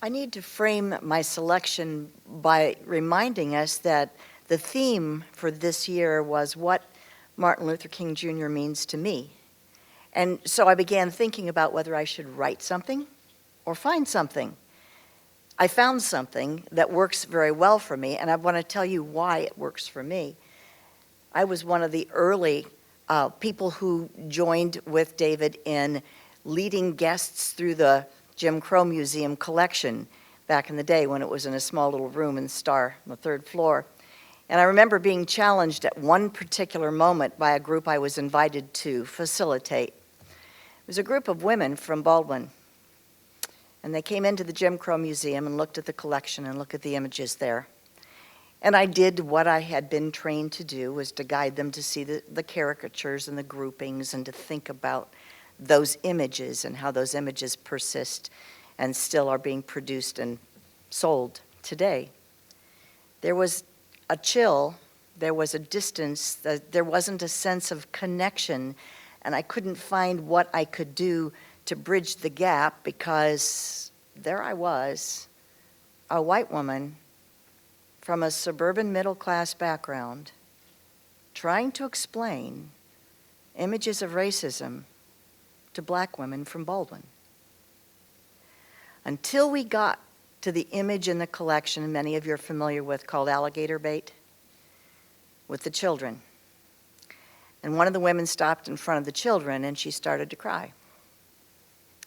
I need to frame my selection by reminding us that the theme for this year was what Martin Luther King Jr. means to me. And so I began thinking about whether I should write something or find something. I found something that works very well for me, and I want to tell you why it works for me. I was one of the early people who joined with David in leading guests through the Jim Crow Museum collection back in the day when it was in a small little room in Star on the 3rd floor. And I remember being challenged at one particular moment by a group I was invited to facilitate. It was a group of women from Baldwin. And they came into the Jim Crow Museum and looked at the collection and looked at the images there. And I did what I had been trained to do, was to guide them to see the caricatures and the groupings and to think about those images and how those images persist and still are being produced and sold today. There was a chill, there was a distance, there wasn't a sense of connection, and I couldn't find what I could do to bridge the gap because there I was, a white woman from a suburban middle-class background, trying to explain images of racism to black women from Baldwin. Until we got to the image in the collection many of you are familiar with called alligator bait, with the children. And one of the women stopped in front of the children and she started to cry.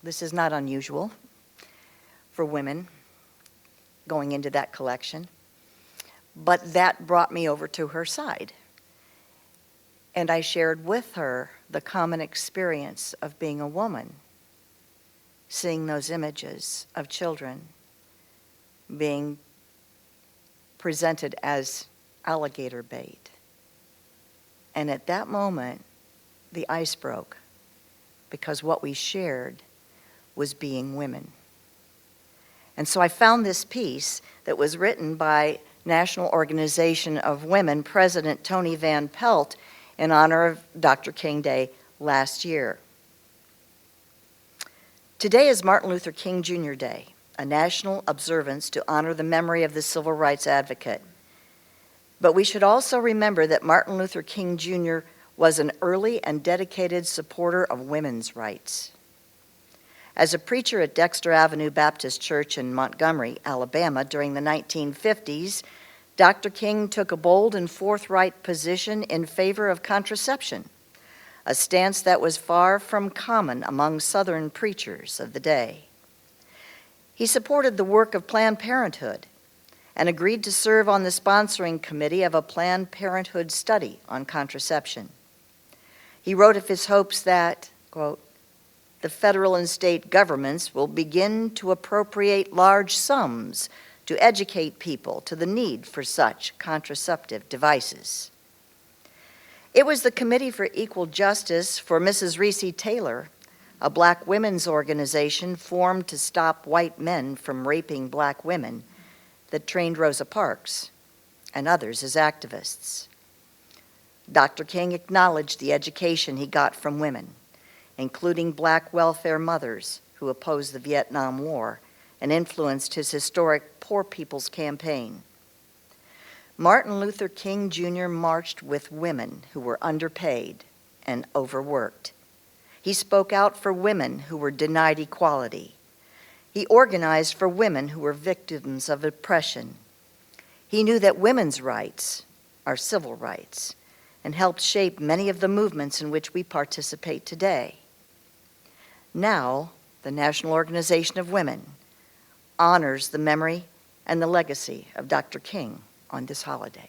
This is not unusual for women going into that collection, but that brought me over to her side. And I shared with her the common experience of being a woman, seeing those images of children being presented as alligator bait. And at that moment, the ice broke, because what we shared was being women. And so I found this piece that was written by National Organization of Women President Tony Van Pelt in honor of Dr. King Day last year. Today is Martin Luther King Jr. Day, a national observance to honor the memory of the civil rights advocate. But we should also remember that Martin Luther King Jr. was an early and dedicated supporter of women's rights. As a preacher at Dexter Avenue Baptist Church in Montgomery, Alabama during the 1950s, Dr. King took a bold and forthright position in favor of contraception, a stance that was far from common among Southern preachers of the day. He supported the work of Planned Parenthood and agreed to serve on the sponsoring committee of a Planned Parenthood study on contraception. He wrote of his hopes that, quote, the federal and state governments will begin to appropriate large sums to educate people to the need for such contraceptive devices. It was the Committee for Equal Justice for Mrs. Reese Taylor, a black women's organization formed to stop white men from raping black women, that trained Rosa Parks and others as activists. Dr. King acknowledged the education he got from women, including black welfare mothers who opposed the Vietnam War and influenced his historic Poor People's Campaign. Martin Luther King Jr. marched with women who were underpaid and overworked. He spoke out for women who were denied equality. He organized for women who were victims of oppression. He knew that women's rights are civil rights and helped shape many of the movements in which we participate today. Now, the National Organization of Women honors the memory and the legacy of Dr. King on this holiday.